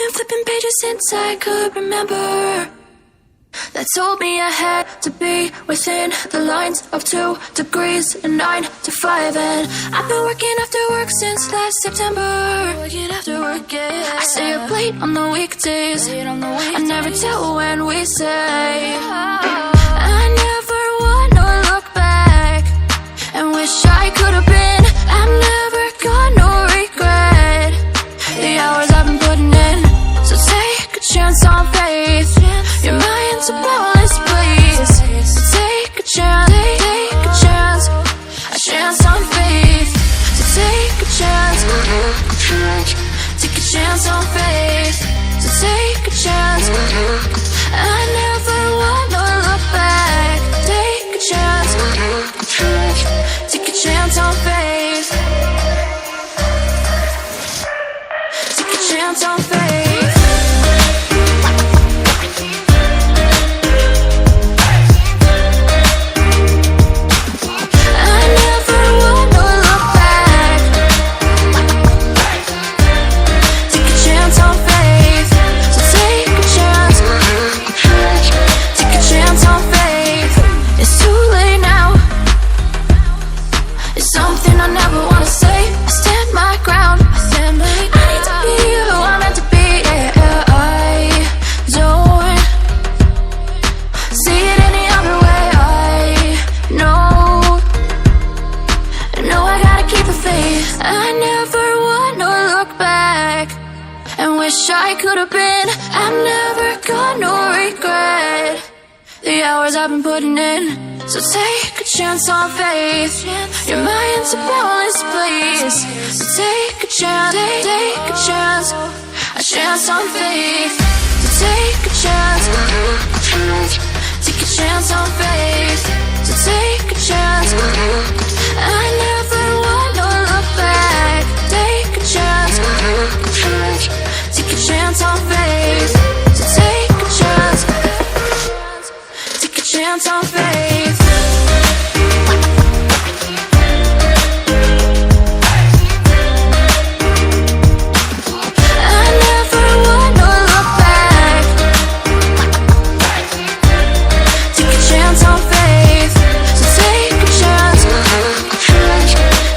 been flipping pages since I could remember, that told me I had to be within the lines of 2 degrees and 9 to 5. And I've been working after work since last September. Working after work, yeah. I stay up late on the weekdays. I never tell when we say. I never wanna look back and wish I could have been. I've never got no regret. The hours I've been putting in, so take a chance on faith. Your mind's a boundless place. So take a chance, take a chance, a chance on faith. So take a chance, take a chance on faith. So take a chance. I never wanna look back. Take a chance, take a chance on faith. Take a chance on faith. I could have been. I've never got no regret. The hours I've been putting in, so take a chance on faith. Your mind's a boundless place. So take a chance, take a chance, a chance on faith. So take a chance, take a chance on faith. So take a chance. I never wanna look back. Take a chance, take a chance on faith. So take a chance, take a chance on faith. I never wanna look back. Take a chance on faith. So take a chance,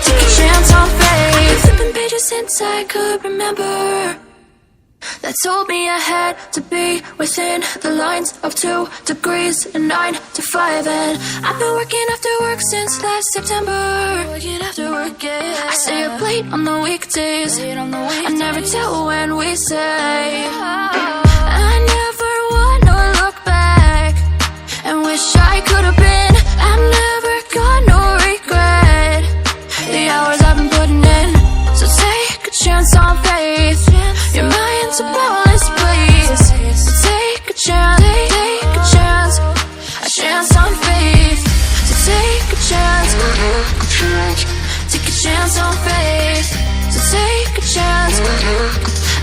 take a chance on faith. Flipping pages since I could remember, that told me I had to be within the lines of 2 degrees and 9 to 5. And I've been working after work since last September. Working after work, yeah. I stay up late on the weekdays. I never tell when we say. I never wanna look back and wish I could have been. I've never got no regret. The hours I've been putting in, so take a chance on faith. Your mind's a boundless place. So take a chance, take a chance, a chance on faith. So take a chance, take a chance on faith. So take a chance.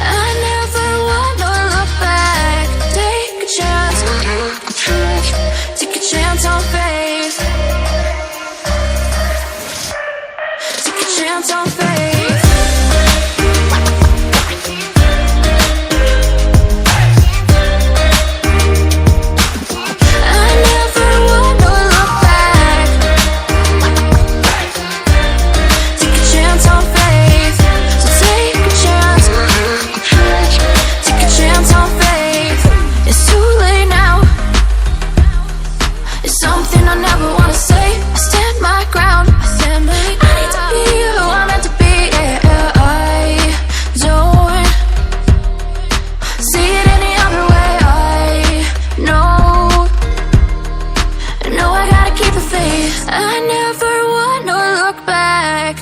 I never wanna look back. Take a chance, take a chance on faith. Take a chance on faith. I never wanna look back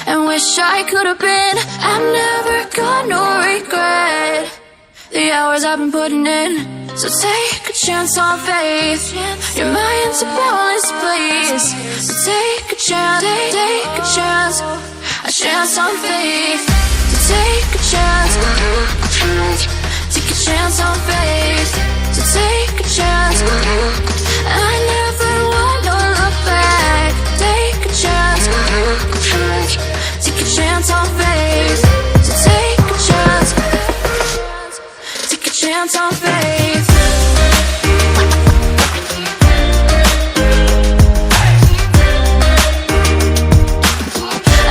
and wish I could have been. I've never got no regret. The hours I've been putting in, so take a chance on faith. Your mind's a boundless place. So take a chance, take a chance, a chance on faith. So take a chance, take a chance on faith. So take a chance. I never wanna look back. Take a chance, take a chance on faith. So take a chance, chance on faith.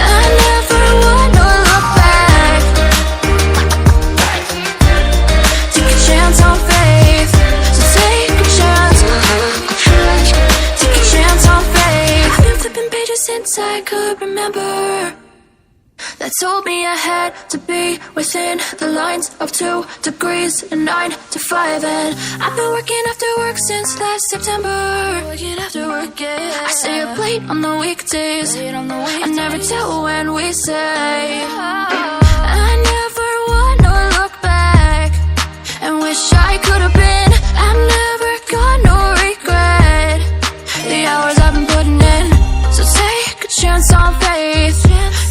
I never wanna look back. Take a chance on faith. So take a chance. Take a chance on faith. I've been flipping pages since I could remember. That told me I had to be within the lines of 2 degrees and 9 to 5. And I've been working after work since last September. Working after work, yeah. I stay up late on the weekdays. I never tell when we say. I never wanna look back and wish I could have been. I've never got no regret. The hours I've been putting in. So take a chance on faith.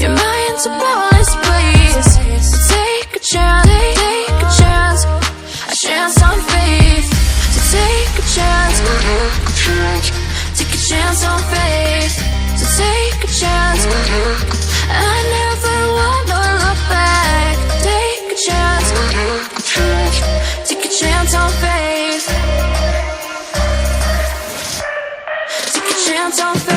Your mind's a boundless place. So take a chance, take a chance. A chance on faith. So take a chance. Take a chance on faith. So take a chance. I never wanna look back. Take a chance. Take a chance on faith. Take a chance on faith.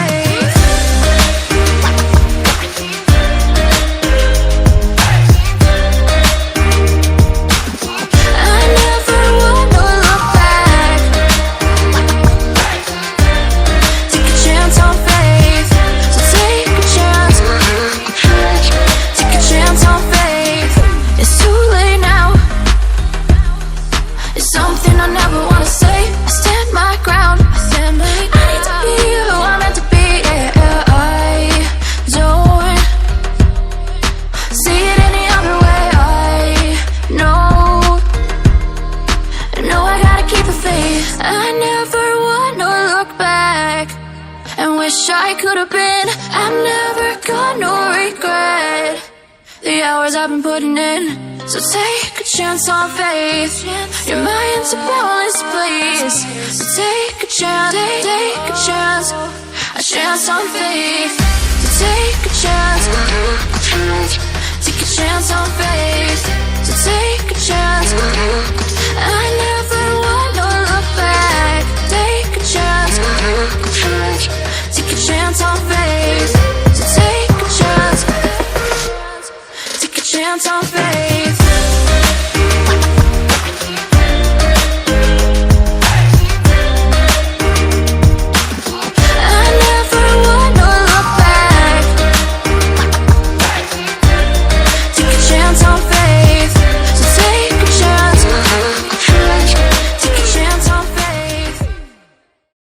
I never wanna look back and wish I could have been. I've never got no regret. The hours I've been putting in. So take a chance on faith. Your mind's a boundless place. So take a chance, take a chance. A chance on faith. So take a chance. Take a chance on faith. So take